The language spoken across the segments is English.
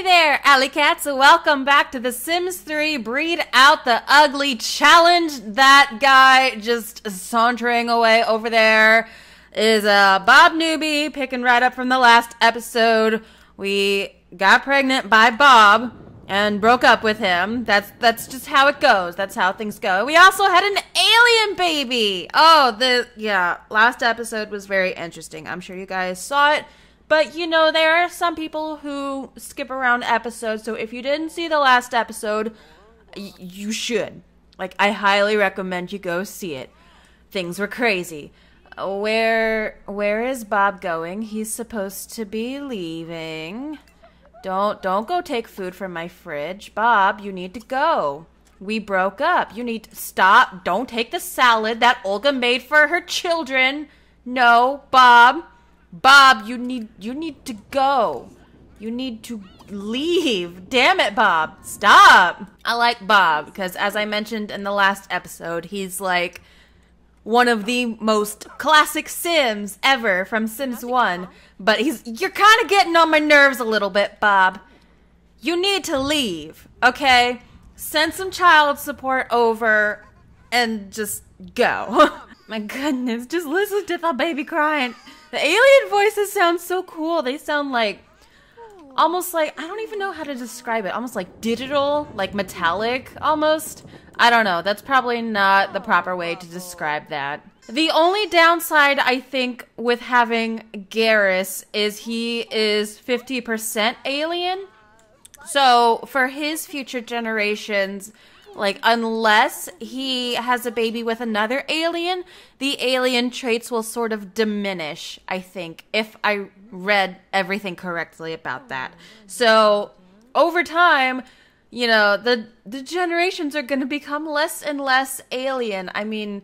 Hey there, alley cats. Welcome back to The Sims 3 Breed Out the Ugly Challenge. That guy just sauntering away over there is Bob Newbie, picking right up from the last episode. We got pregnant by Bob and broke up with him. That's just how it goes. That's how things go. We also had an alien baby. Last episode was very interesting. I'm sure you guys saw it. But, you know, there are some people who skip around episodes, so if you didn't see the last episode, you should. Like, I highly recommend you go see it. Things were crazy. Where is Bob going? He's supposed to be leaving. Don't go take food from my fridge. Bob, you need to go. We broke up. You need to stop. Don't take the salad that Olga made for her children. No, Bob. Bob, you need to go. You need to leave. Damn it, Bob. Stop. I like Bob because, as I mentioned in the last episode, he's like one of the most classic Sims ever from Sims 1. But you're kind of getting on my nerves a little bit, Bob. You need to leave, okay? Send some child support over and just go. My goodness, just listen to the baby crying. The alien voices sound so cool. They sound like, almost like, I don't even know how to describe it. Almost like digital, like metallic, almost. I don't know. That's probably not the proper way to describe that. The only downside, I think, with having Garrus is he is 50% alien. So, for his future generations, like, unless he has a baby with another alien, the alien traits will sort of diminish, I think, if I read everything correctly about that. So, over time, you know, the generations are going to become less and less alien. I mean,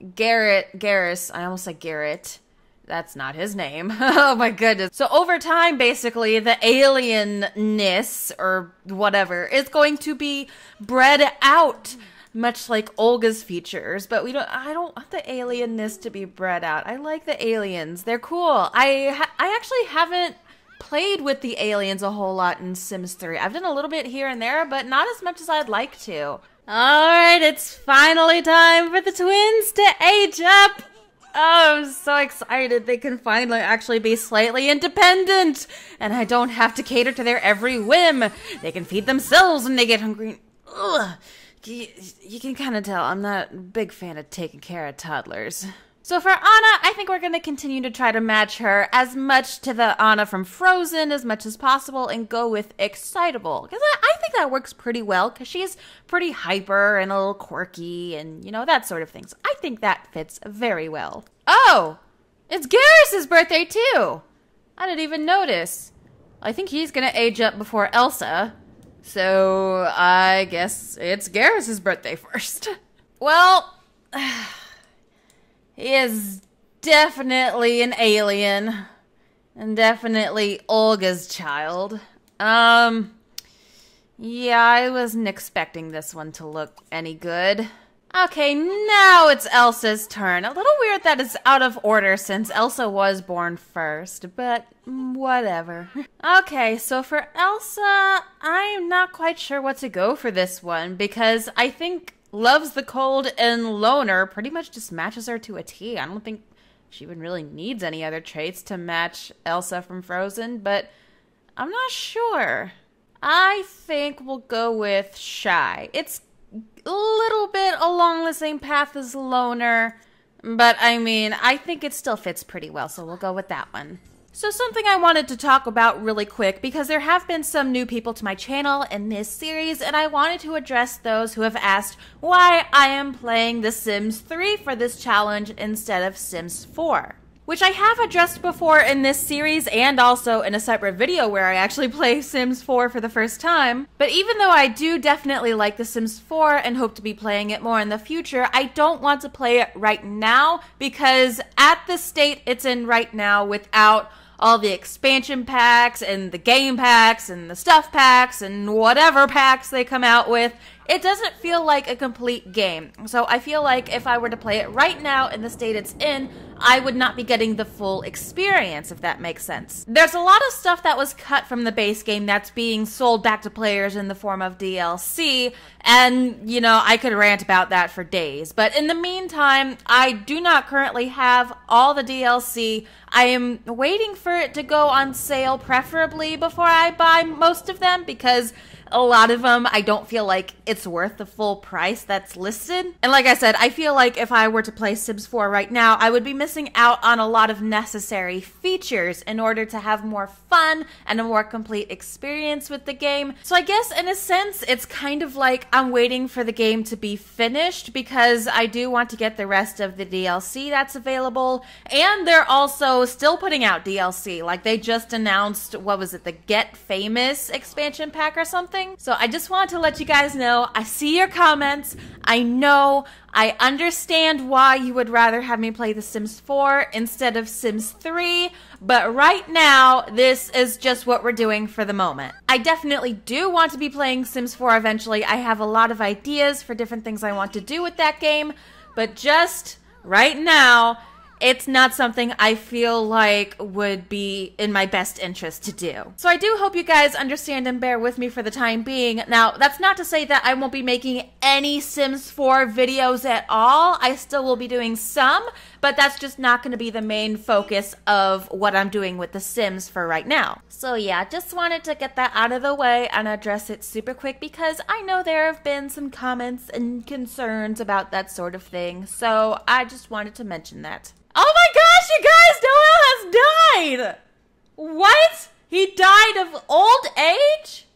Garrus, I almost said Garrett. That's not his name. Oh my goodness. So over time, basically, the alienness or whatever is going to be bred out, much like Olga's features. But I don't want the alienness to be bred out. I like the aliens. They're cool. I actually haven't played with the aliens a whole lot in Sims 3. I've done a little bit here and there, but not as much as I'd like to. All right, it's finally time for the twins to age up. Oh, I'm so excited. They can finally actually be slightly independent. And I don't have to cater to their every whim. They can feed themselves when they get hungry. Ugh. You can kind of tell I'm not a big fan of taking care of toddlers. So for Anna, I think we're going to continue to try to match her as much to the Anna from Frozen as much as possible and go with excitable. Because I think that works pretty well because she's pretty hyper and a little quirky and, you know, that sort of things. I think that fits very well. Oh, it's Garrus's birthday too. I didn't even notice. I think he's going to age up before Elsa. So I guess it's Garrus's birthday first. Well... He is definitely an alien. And definitely Olga's child. Yeah, I wasn't expecting this one to look any good. Okay, now it's Elsa's turn. A little weird that it's out of order since Elsa was born first, but whatever. Okay, so for Elsa, I'm not quite sure what to go for this one because I think Loves the Cold and Loner pretty much just matches her to a T. I don't think she even really needs any other traits to match Elsa from Frozen, but I'm not sure. I think we'll go with Shy. It's a little bit along the same path as Loner, but I mean, I think it still fits pretty well, so we'll go with that one. So something I wanted to talk about really quick because there have been some new people to my channel in this series and I wanted to address those who have asked why I am playing The Sims 3 for this challenge instead of Sims 4. Which I have addressed before in this series and also in a separate video where I actually play Sims 4 for the first time. But even though I do definitely like The Sims 4 and hope to be playing it more in the future, I don't want to play it right now because at the state it's in right now without all the expansion packs and the game packs and the stuff packs and whatever packs they come out with, it doesn't feel like a complete game. So I feel like if I were to play it right now in the state it's in, I would not be getting the full experience, if that makes sense. There's a lot of stuff that was cut from the base game that's being sold back to players in the form of DLC, and, you know, I could rant about that for days. But in the meantime, I do not currently have all the DLC. I am waiting for it to go on sale, preferably before I buy most of them, because a lot of them, I don't feel like it's worth the full price that's listed. And like I said, I feel like if I were to play Sims 4 right now, I would be missing out on a lot of necessary features in order to have more fun and a more complete experience with the game. So I guess in a sense, it's kind of like I'm waiting for the game to be finished, because I do want to get the rest of the DLC that's available. And they're also still putting out DLC. Like they just announced, what was it, the Get Famous expansion pack or something? So I just wanted to let you guys know, I see your comments. I know, I understand why you would rather have me play The Sims 4 instead of Sims 3, but right now, this is just what we're doing for the moment. I definitely do want to be playing Sims 4 eventually. I have a lot of ideas for different things I want to do with that game, but just right now, it's not something I feel like would be in my best interest to do. So I do hope you guys understand and bear with me for the time being. Now, that's not to say that I won't be making any Sims 4 videos at all. I still will be doing some, but that's just not going to be the main focus of what I'm doing with The Sims for right now. So yeah, just wanted to get that out of the way and address it super quick, because I know there have been some comments and concerns about that sort of thing. So I just wanted to mention that. Oh my gosh, you guys, Noel has died! What? He died of old age?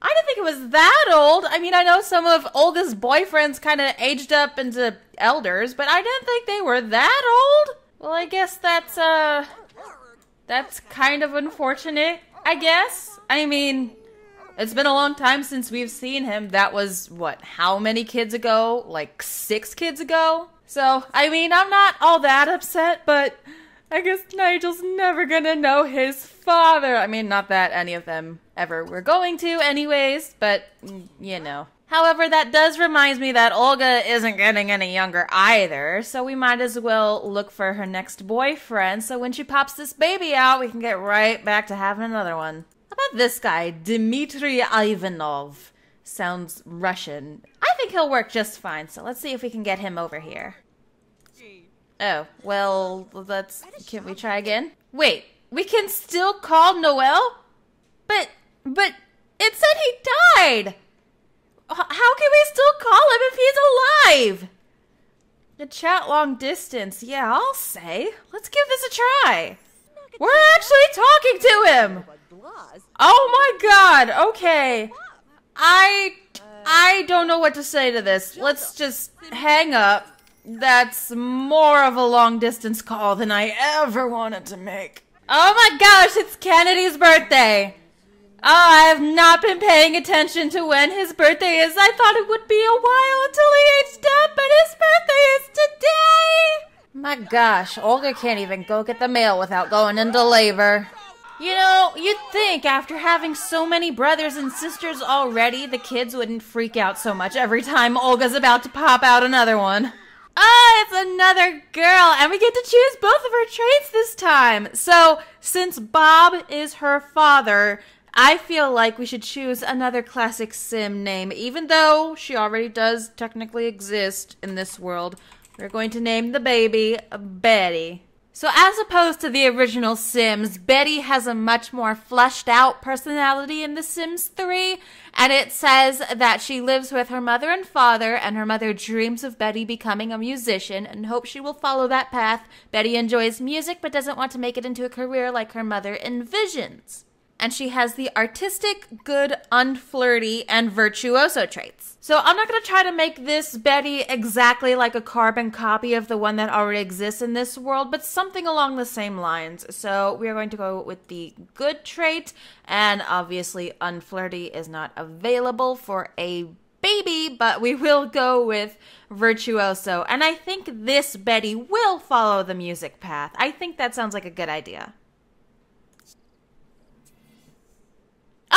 I didn't think it was that old. I mean, I know some of Olga's boyfriends kind of aged up into elders, but I didn't think they were that old. Well, I guess that's kind of unfortunate, I guess. I mean, it's been a long time since we've seen him. That was, what, how many kids ago? Like 6 kids ago? So, I mean, I'm not all that upset, but I guess Nigel's never gonna know his father. I mean, not that any of them ever were going to anyways, but, you know. However, that does remind me that Olga isn't getting any younger either, so we might as well look for her next boyfriend, so when she pops this baby out, we can get right back to having another one. How about this guy, Dmitry Ivanov? Sounds Russian. I think he'll work just fine, so let's see if we can get him over here. Oh, well, can we try again? Wait, we can still call Noel? But it said he died! How can we still call him if he's alive? The chat long distance, yeah, I'll say. Let's give this a try. We're actually talking to him! Oh my god, okay. I don't know what to say to this. Let's just hang up. That's more of a long distance call than I ever wanted to make. Oh my gosh, it's Kennedy's birthday. Oh, I have not been paying attention to when his birthday is. I thought it would be a while until he aged up, but his birthday is today. My gosh, Olga can't even go get the mail without going into labor. You know, you'd think after having so many brothers and sisters already, the kids wouldn't freak out so much every time Olga's about to pop out another one. Ah, it's another girl, and we get to choose both of her traits this time. So, since Bob is her father, I feel like we should choose another classic Sim name, even though she already does technically exist in this world. We're going to name the baby Betty. So as opposed to the original Sims, Betty has a much more fleshed out personality in The Sims 3, and it says that she lives with her mother and father, and her mother dreams of Betty becoming a musician and hopes she will follow that path. Betty enjoys music but doesn't want to make it into a career like her mother envisions. And she has the artistic, good, unflirty, and virtuoso traits. So I'm not going to try to make this Betty exactly like a carbon copy of the one that already exists in this world, but something along the same lines. So we are going to go with the good trait, and obviously unflirty is not available for a baby, but we will go with virtuoso. And I think this Betty will follow the music path. I think that sounds like a good idea.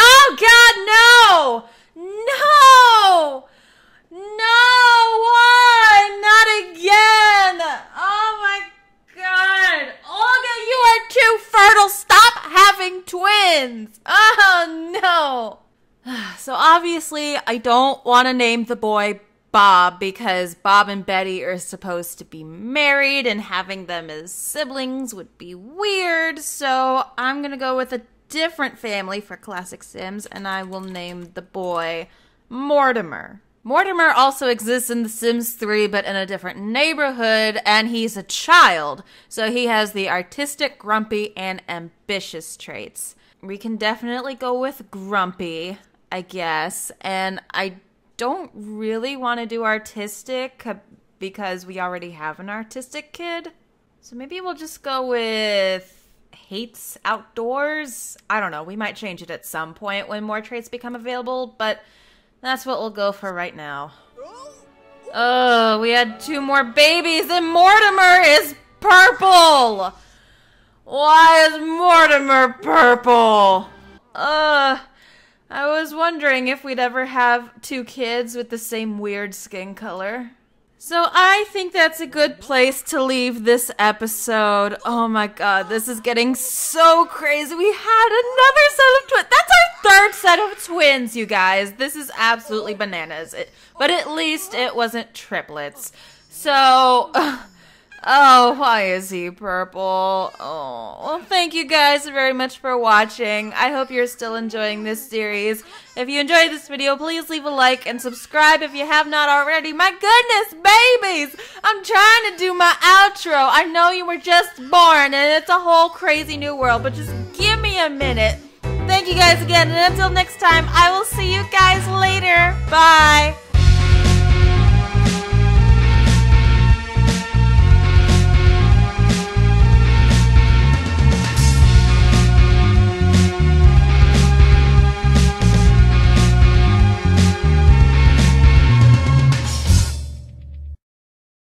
Oh God, no! No! No! Why? Not again! Oh my So obviously, I don't want to name the boy Bob because Bob and Betty are supposed to be married and having them as siblings would be weird. So I'm going to go with a different family for Classic Sims, and I will name the boy Mortimer. Mortimer also exists in The Sims 3, but in a different neighborhood, and he's a child. So he has the artistic, grumpy, and ambitious traits. We can definitely go with grumpy, I guess, and I don't really want to do artistic because we already have an artistic kid. So maybe we'll just go with hates outdoors. I don't know. We might change it at some point when more traits become available, but that's what we'll go for right now. Oh, we had 2 more babies and Mortimer is purple! Why is Mortimer purple? I was wondering if we'd ever have 2 kids with the same weird skin color. So I think that's a good place to leave this episode. Oh my god, this is getting so crazy. We had another set of twins. That's our 3rd set of twins, you guys. This is absolutely bananas. But at least it wasn't triplets. So... oh, why is he purple? Oh, well, thank you guys very much for watching. I hope you're still enjoying this series. If you enjoyed this video, please leave a like and subscribe if you have not already. My goodness, babies! I'm trying to do my outro. I know you were just born and it's a whole crazy new world, but just give me a minute. Thank you guys again, and until next time, I will see you guys later. Bye!